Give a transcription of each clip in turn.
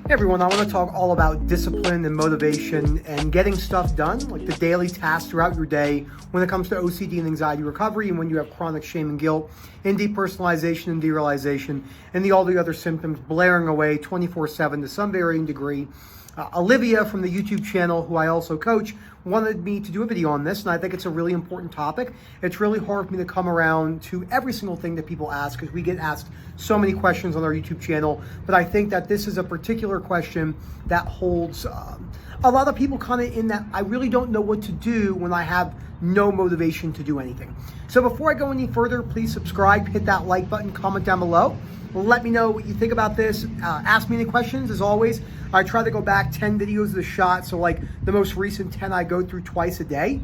Hey everyone, I want to talk all about discipline and motivation and getting stuff done, like the daily tasks throughout your day when it comes to OCD and anxiety recovery, and when you have chronic shame and guilt and depersonalization and derealization and all the other symptoms blaring away 24/7 to some varying degree. Olivia from the YouTube channel, who I also coach, wanted me to do a video on this, and I think it's a really important topic. It's really hard for me to come around to every single thing that people ask because we get asked so many questions on our YouTube channel, but I think that this is a particular question that holds a lot of people kind of in that I really don't know what to do when I have no motivation to do anything. So before I go any further, please subscribe, hit that like button, comment down below. Let me know what you think about this. Ask me any questions. As always, I try to go back 10 videos of the shot. So like the most recent 10 I go through twice a day,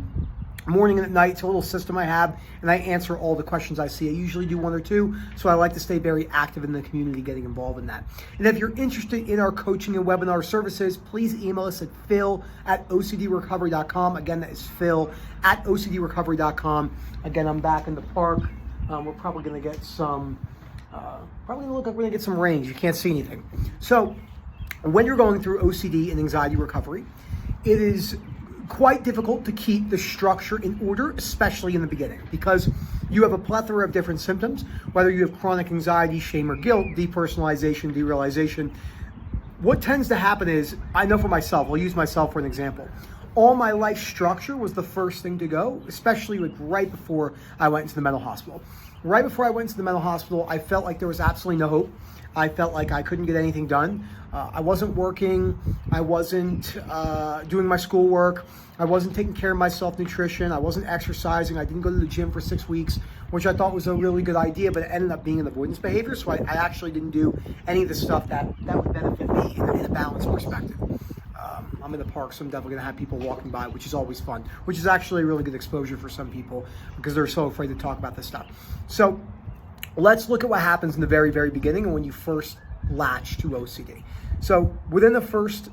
morning and at night. It's a little system I have, and I answer all the questions I see. I usually do one or two, so I like to stay very active in the community, getting involved in that. And if you're interested in our coaching and webinar services, please email us at phil@ocdrecovery.com. Again, that is phil@ocdrecovery.com. Again, I'm back in the park. We're probably going to get some probably gonna look like we're gonna get some rain. You can't see anything. So when you're going through OCD and anxiety recovery, it is quite difficult to keep the structure in order, especially in the beginning, because you have a plethora of different symptoms, whether you have chronic anxiety, shame or guilt, depersonalization, derealization. What tends to happen is, I know for myself, I'll use myself for an example. All my life structure was the first thing to go, especially like right before I went into the mental hospital. Right before I went to the mental hospital, I felt like there was absolutely no hope. I felt like I couldn't get anything done. I wasn't working. I wasn't doing my schoolwork. I wasn't taking care of myself, nutrition. I wasn't exercising. I didn't go to the gym for 6 weeks, which I thought was a really good idea, but it ended up being an avoidance behavior. So I actually didn't do any of the stuff that would benefit me in a balanced perspective. I'm in the park, so I'm definitely gonna have people walking by, which is always fun, which is actually a really good exposure for some people because they're so afraid to talk about this stuff. So let's look at what happens in the very, very beginning and when you first latch to OCD. So within the first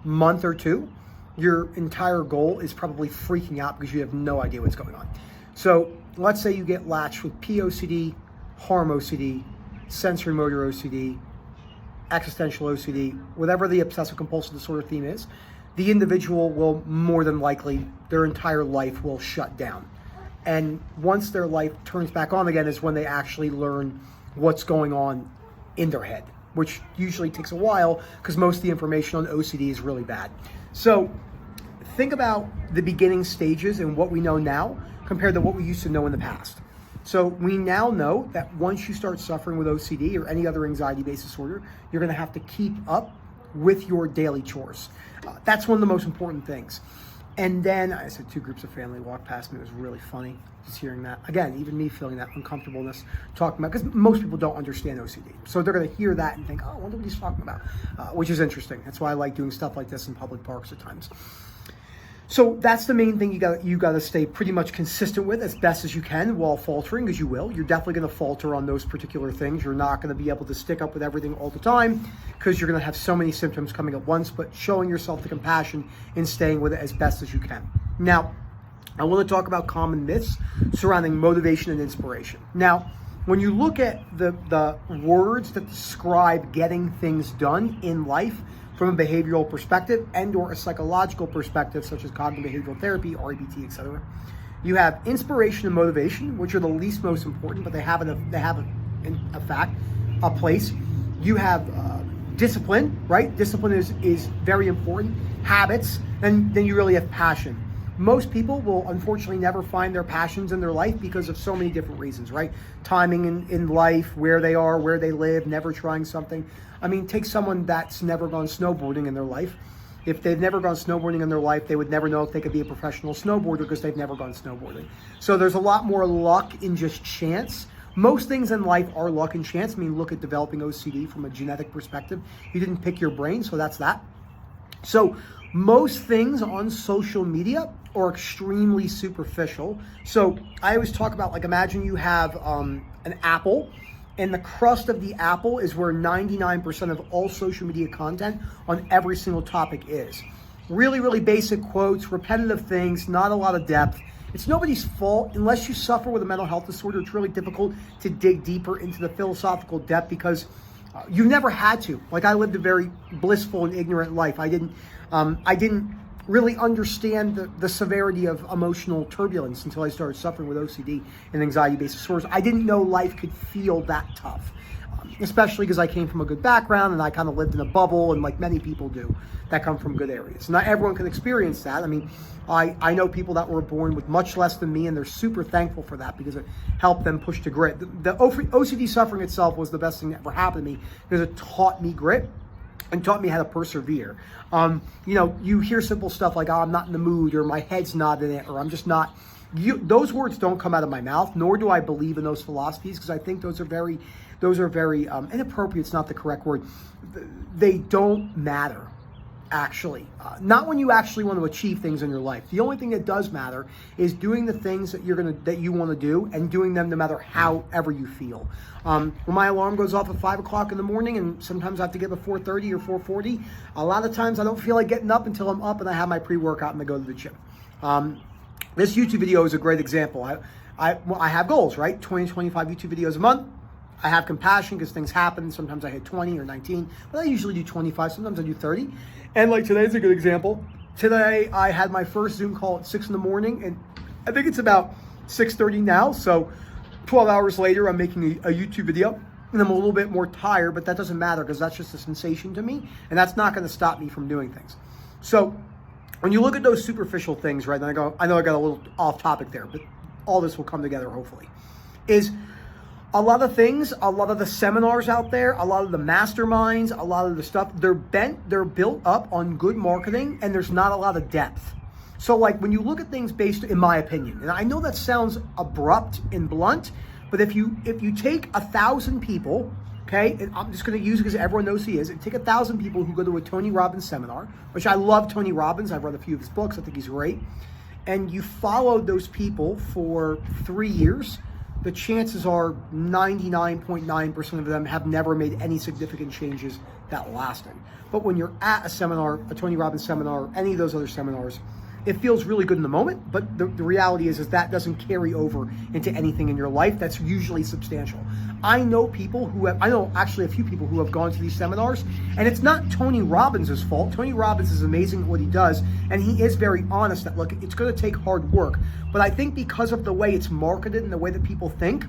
month or two, your entire goal is probably freaking out because you have no idea what's going on. So let's say you get latched with POCD, harm OCD, sensory motor OCD, existential OCD, whatever the obsessive compulsive disorder theme is, the individual will more than likely, their entire life will shut down. And once their life turns back on again is when they actually learn what's going on in their head, which usually takes a while because most of the information on OCD is really bad. So think about the beginning stages and what we know now compared to what we used to know in the past. So we now know that once you start suffering with OCD or any other anxiety-based disorder, you're gonna have to keep up with your daily chores. That's one of the most important things. And then I said 2 groups of family walked past me. It was really funny just hearing that. Again, even me feeling that uncomfortableness talking about, because most people don't understand OCD. So they're gonna hear that and think, oh, I wonder what he's talking about, which is interesting. That's why I like doing stuff like this in public parks at times. So that's the main thing you got to stay pretty much consistent with as best as you can while faltering, because you will. You're definitely going to falter on those particular things. You're not going to be able to stick up with everything all the time because you're going to have so many symptoms coming at once, but showing yourself the compassion and staying with it as best as you can. Now, I want to talk about common myths surrounding motivation and inspiration. Now, when you look at the words that describe getting things done in life, from a behavioral perspective and or a psychological perspective, such as cognitive behavioral therapy, REBT, etc. You have inspiration and motivation, which are the least most important, but they have a place. You have discipline, right? Discipline is very important. Habits, and then you really have passion. Most people will unfortunately never find their passions in their life because of so many different reasons, right? Timing in life, where they are, where they live, never trying something. I mean, take someone that's never gone snowboarding in their life. If they've never gone snowboarding in their life, they would never know if they could be a professional snowboarder because they've never gone snowboarding. So there's a lot more luck in just chance. Most things in life are luck and chance. I mean, look at developing OCD from a genetic perspective. You didn't pick your brain, so that's that. So most things on social media are extremely superficial. So I always talk about, like, imagine you have an apple, and the crust of the apple is where 99% of all social media content on every single topic is. Really, really basic quotes, repetitive things, not a lot of depth. It's nobody's fault. Unless you suffer with a mental health disorder, it's really difficult to dig deeper into the philosophical depth because You never had to. Like, I lived a very blissful and ignorant life. I didn't really understand the severity of emotional turbulence until I started suffering with OCD and anxiety-based disorders. I didn't know life could feel that tough, especially because I came from a good background and I kind of lived in a bubble, and like many people do that come from good areas. Not everyone can experience that. I mean, I know people that were born with much less than me, and they're super thankful for that because it helped them push to grit. The OCD suffering itself was the best thing that ever happened to me because it taught me grit and taught me how to persevere. You hear simple stuff like, oh, I'm not in the mood, or my head's not in it, or I'm just not. Those words don't come out of my mouth, nor do I believe in those philosophies, because I think those are very inappropriate. It's not the correct word. They don't matter, actually. Not when you actually want to achieve things in your life. The only thing that does matter is doing the things that you want to do, and doing them no matter however you feel. When my alarm goes off at 5 o'clock in the morning, and sometimes I have to get up at 4:30 or 4:40, a lot of times I don't feel like getting up until I'm up and I have my pre-workout and I go to the gym. This YouTube video is a great example. I have goals, right? 20 to 25 YouTube videos a month. I have compassion because things happen. Sometimes I hit 20 or 19, but I usually do 25. Sometimes I do 30. And like today's a good example. Today I had my first Zoom call at 6 in the morning, and I think it's about 6:30 now. So 12 hours later, I'm making a YouTube video, and I'm a little bit more tired, but that doesn't matter because that's just a sensation to me, and that's not going to stop me from doing things. So when you look at those superficial things, right, and I know I got a little off topic there, but all this will come together hopefully, is a lot of things, a lot of the seminars out there, a lot of the masterminds, a lot of the stuff, they're built up on good marketing, and there's not a lot of depth. So like when you look at things based, in my opinion, and I know that sounds abrupt and blunt, but if you take 1,000 people, okay, and I'm just going to use it because everyone knows who he is, and take 1,000 people who go to a Tony Robbins seminar, which I love Tony Robbins, I've read a few of his books, I think he's great, and you followed those people for 3 years, the chances are 99.9% of them have never made any significant changes that lasted. But when you're at a seminar, a Tony Robbins seminar, any of those other seminars, it feels really good in the moment, but the reality is that doesn't carry over into anything in your life that's usually substantial. I know actually a few people who have gone to these seminars, and it's not Tony Robbins' fault. Tony Robbins is amazing at what he does, and he is very honest that, look, it's going to take hard work. But I think because of the way it's marketed and the way that people think,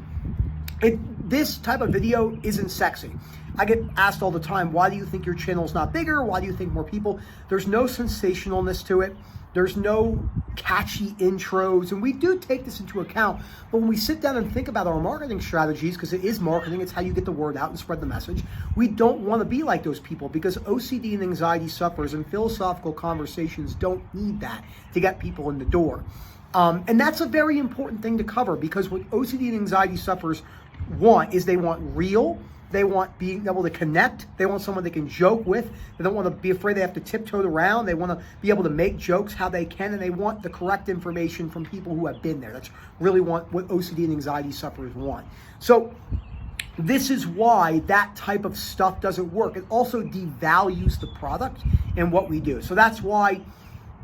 this type of video isn't sexy. I get asked all the time, why do you think your channel's not bigger? Why do you think more people? There's no sensationalness to it. There's no catchy intros, and we do take this into account. But when we sit down and think about our marketing strategies, because it is marketing, it's how you get the word out and spread the message, we don't want to be like those people, because OCD and anxiety sufferers and philosophical conversations don't need that to get people in the door. And that's a very important thing to cover, because what OCD and anxiety sufferers want is they want real. They want being able to connect. They want someone they can joke with. They don't want to be afraid they have to tiptoe around. They want to be able to make jokes how they can, and they want the correct information from people who have been there. That's really what OCD and anxiety sufferers want. So this is why that type of stuff doesn't work. It also devalues the product and what we do. So that's why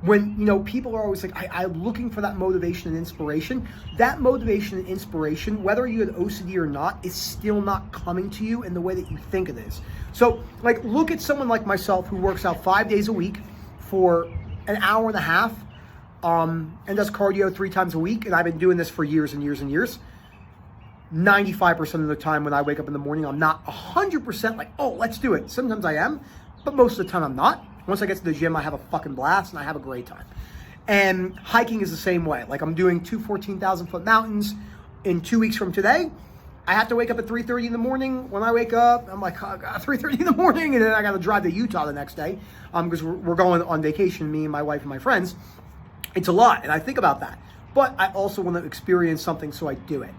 when people are always like, I'm looking for that motivation and inspiration, that motivation and inspiration, whether you have OCD or not, is still not coming to you in the way that you think it is. So like, look at someone like myself who works out 5 days a week for an hour and a half, and does cardio 3 times a week. And I've been doing this for years and years and years. 95% of the time when I wake up in the morning, I'm not 100% like, oh, let's do it. Sometimes I am, but most of the time I'm not. Once I get to the gym, I have a fucking blast and I have a great time. And hiking is the same way. Like, I'm doing 2 14,000-foot mountains in 2 weeks from today. I have to wake up at 3:30 in the morning. When I wake up, I'm like, oh, God, 3:30 in the morning, and then I got to drive to Utah the next day because we're going on vacation, me and my wife and my friends. It's a lot, and I think about that. But I also want to experience something, so I do it.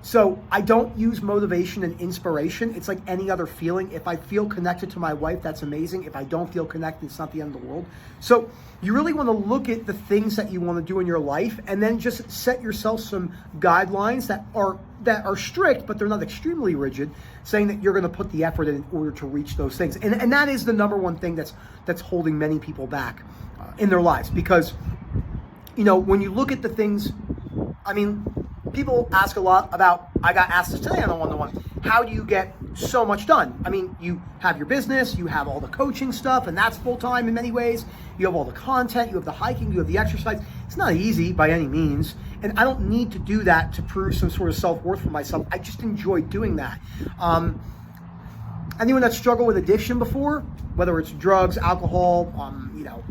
So I don't use motivation and inspiration. It's like any other feeling. If I feel connected to my wife, that's amazing. If I don't feel connected, it's not the end of the world. So you really want to look at the things that you want to do in your life, and then just set yourself some guidelines that are strict, but they're not extremely rigid, saying that you're going to put the effort in order to reach those things. And that is the number one thing that's holding many people back in their lives. Because, when you look at the things, people ask a lot about, I got asked this today on a one-to-one, how do you get so much done? I mean, you have your business, you have all the coaching stuff, and that's full-time in many ways. You have all the content, you have the hiking, you have the exercise. It's not easy by any means, and I don't need to do that to prove some sort of self-worth for myself. I just enjoy doing that. Anyone that's struggled with addiction before, whether it's drugs, alcohol,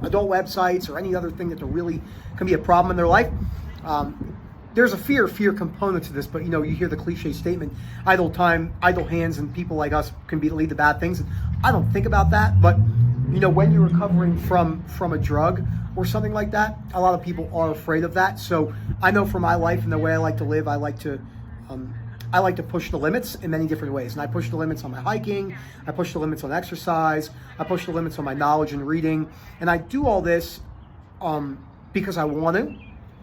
adult websites, or any other thing that really can be a problem in their life, there's a fear component to this, but you hear the cliche statement, idle time, idle hands, and people like us can lead to bad things. I don't think about that, but when you're recovering from a drug or something like that, a lot of people are afraid of that. So I know for my life and the way I like to live, I like to push the limits in many different ways. And I push the limits on my hiking, I push the limits on exercise, I push the limits on my knowledge and reading. And I do all this because I want to,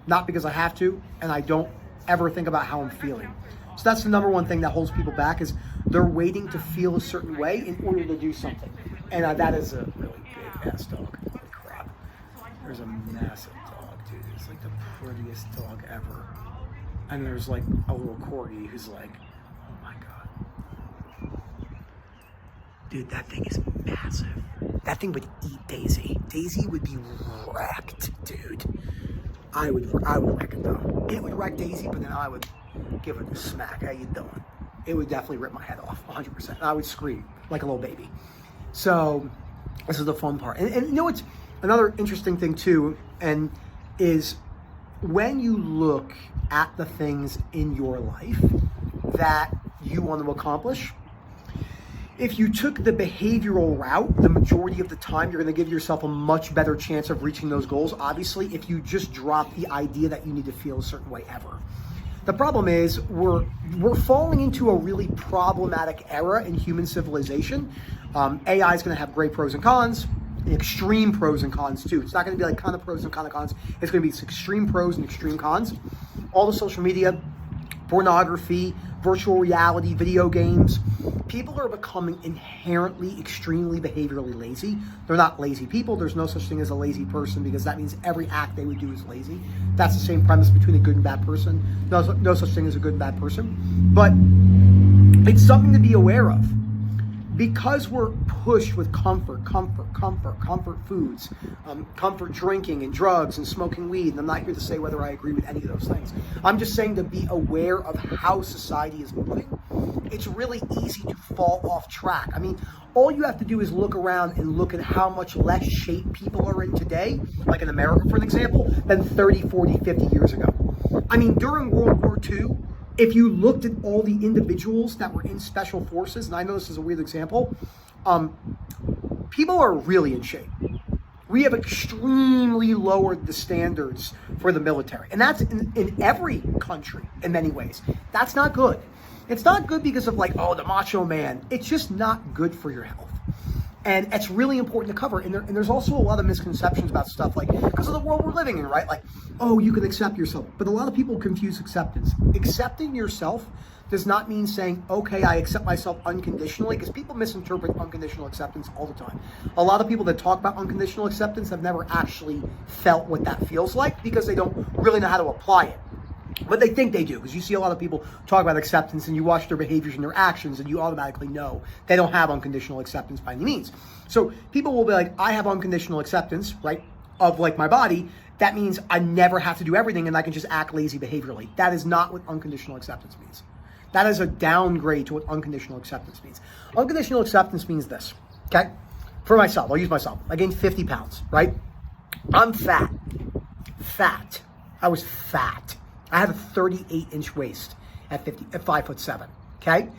not because I have to, and I don't ever think about how I'm feeling. So that's the number one thing that holds people back, is they're waiting to feel a certain way in order to do something. And that is a really big ass dog. Holy crap. There's a massive dog, dude. It's like the prettiest dog ever. And there's like a little corgi who's like, oh my God. Dude, that thing is massive. That thing would eat Daisy. Daisy would be wrecked, dude. I would wreck it though. It would wreck Daisy, but then I would give it a smack. How you doing? It would definitely rip my head off, 100%. I would scream like a little baby. So this is the fun part. And it's another interesting thing too, and is when you look at the things in your life that you want to accomplish, if you took the behavioral route, the majority of the time, you're going to give yourself a much better chance of reaching those goals. Obviously, if you just drop the idea that you need to feel a certain way ever. The problem is we're falling into a really problematic era in human civilization. AI is going to have great pros and cons, and extreme pros and cons too. It's not going to be like kind of pros and kind of cons. It's going to be extreme pros and extreme cons. All the social media, pornography, virtual reality, video games. People are becoming inherently, extremely behaviorally lazy. They're not lazy people. There's no such thing as a lazy person, because that means every act they would do is lazy. That's the same premise between a good and bad person. No such thing as a good and bad person. But it's something to be aware of. Because we're pushed with comfort foods, comfort drinking and drugs and smoking weed, and I'm not here to say whether I agree with any of those things. I'm just saying to be aware of how society is moving. It's really easy to fall off track. I mean, all you have to do is look around and look at how much less shape people are in today, like in America, for an example, than 30, 40, 50 years ago. I mean, during World War II, if you looked at all the individuals that were in special forces, and I know this is a weird example, people are really in shape. We have extremely lowered the standards for the military. And that's in every country in many ways. That's not good. It's not good because of the macho man. It's just not good for your health. And it's really important to cover. And there's also a lot of misconceptions about stuff because of the world we're living in, right? You can accept yourself. But a lot of people confuse acceptance. Accepting yourself does not mean saying, okay, I accept myself unconditionally, because people misinterpret unconditional acceptance all the time. A lot of people that talk about unconditional acceptance have never actually felt what that feels like, because they don't really know how to apply it. But they think they do, because you see a lot of people talk about acceptance and you watch their behaviors and their actions and you automatically know they don't have unconditional acceptance by any means. So people will be like, I have unconditional acceptance, right, of my body. That means I never have to do everything and I can just act lazy behaviorally. That is not what unconditional acceptance means. That is a downgrade to what unconditional acceptance means. Unconditional acceptance means this, okay? For myself, I'll use myself. I gained 50 pounds, right? I'm fat. I was fat. I had a 38-inch waist at 5'7", okay?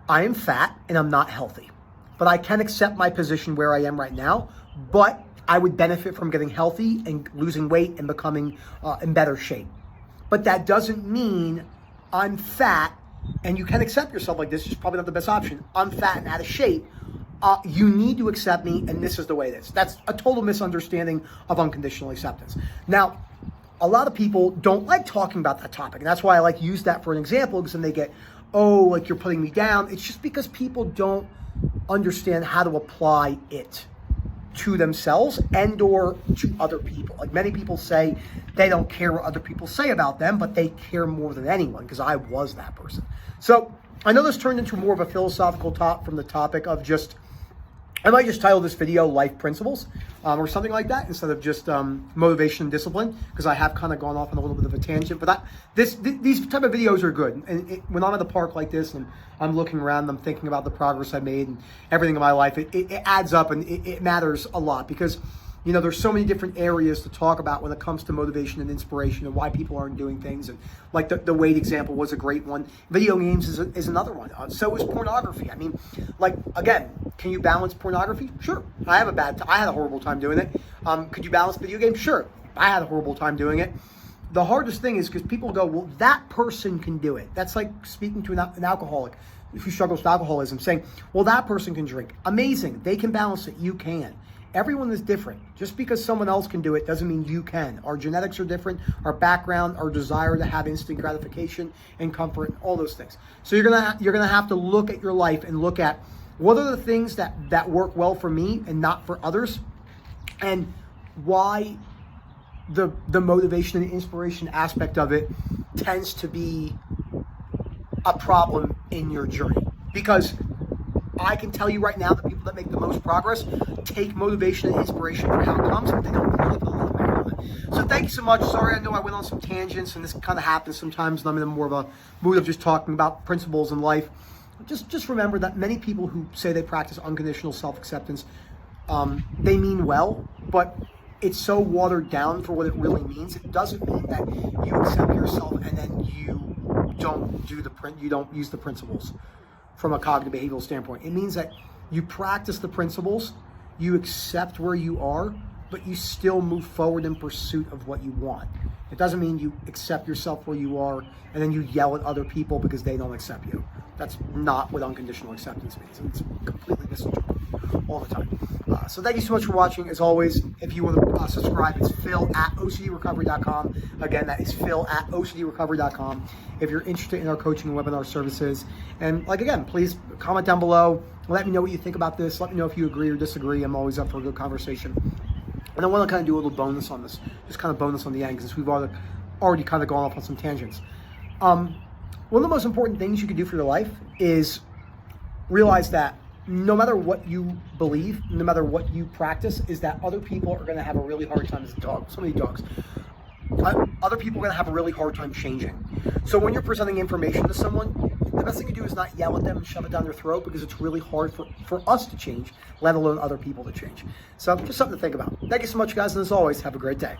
I am fat and I'm not healthy, but I can accept my position where I am right now, but I would benefit from getting healthy and losing weight and becoming in better shape. But that doesn't mean I'm fat, and you can accept yourself like this. It's probably not the best option. I'm fat and out of shape. You need to accept me, and this is the way it is. That's a total misunderstanding of unconditional acceptance. Now, a lot of people don't like talking about that topic, and that's why I use that for an example, because then they get, you're putting me down. It's just because people don't understand how to apply it. to themselves and or to other people. Like many people say they don't care what other people say about them, but they care more than anyone, because I was that person. So I know this turned into more of a philosophical talk from the topic of just, I might just title this video Life Principles or something like that, instead of just motivation and discipline, because I have kind of gone off on a little bit of a tangent. But these type of videos are good. And when I'm at the park like this and I'm looking around, I'm thinking about the progress I made and everything in my life, it adds up, and it matters a lot, because you know, there's so many different areas to talk about when it comes to motivation and inspiration and why people aren't doing things. And like the weight example was a great one. Video games is another one. So is pornography. I mean, like, again, can you balance pornography? Sure. I had a horrible time doing it. Could you balance video games? Sure. I had a horrible time doing it. The hardest thing is because people go, well, that person can do it. That's like speaking to an alcoholic who struggles with alcoholism, saying, well, that person can drink. Amazing. They can balance it. You can. Everyone is different. Just because someone else can do it doesn't mean you can. Our genetics are different, our background, our desire to have instant gratification and comfort, and all those things. So you're gonna have to look at your life and look at what are the things that work well for me and not for others, and why the motivation and inspiration aspect of it tends to be a problem in your journey. Because I can tell you right now, the people that make the most progress take motivation and inspiration for how it comes, but they don't really put a lot of merit on it. So thank you so much. Sorry, I know I went on some tangents, and this kind of happens sometimes, and I'm in more of a mood of just talking about principles in life. Just remember that many people who say they practice unconditional self-acceptance, they mean well, but it's so watered down for what it really means. It doesn't mean that you accept yourself and then you don't use the principles from a cognitive behavioral standpoint. It means that you practice the principles, you accept where you are, but you still move forward in pursuit of what you want. It doesn't mean you accept yourself where you are and then you yell at other people because they don't accept you. That's not what unconditional acceptance means. It's completely misinterpreted all the time. So thank you so much for watching. As always, if you want to subscribe, it's phil@ocdrecovery.com. Again, that is phil@ocdrecovery.com. If you're interested in our coaching and webinar services. And like, again, please comment down below. Let me know what you think about this. Let me know if you agree or disagree. I'm always up for a good conversation. And I want to kind of do a little bonus on this, just kind of bonus on the end, since we've already kind of gone off on some tangents. One of the most important things you can do for your life is realize that no matter what you believe, no matter what you practice, is that other people are going to have a really hard time. As a dog, so many dogs. Other people are going to have a really hard time changing. So when you're presenting information to someone, the best thing to do is not yell at them and shove it down their throat, because it's really hard for us to change, let alone other people to change. So just something to think about. Thank you so much, guys, and as always, have a great day.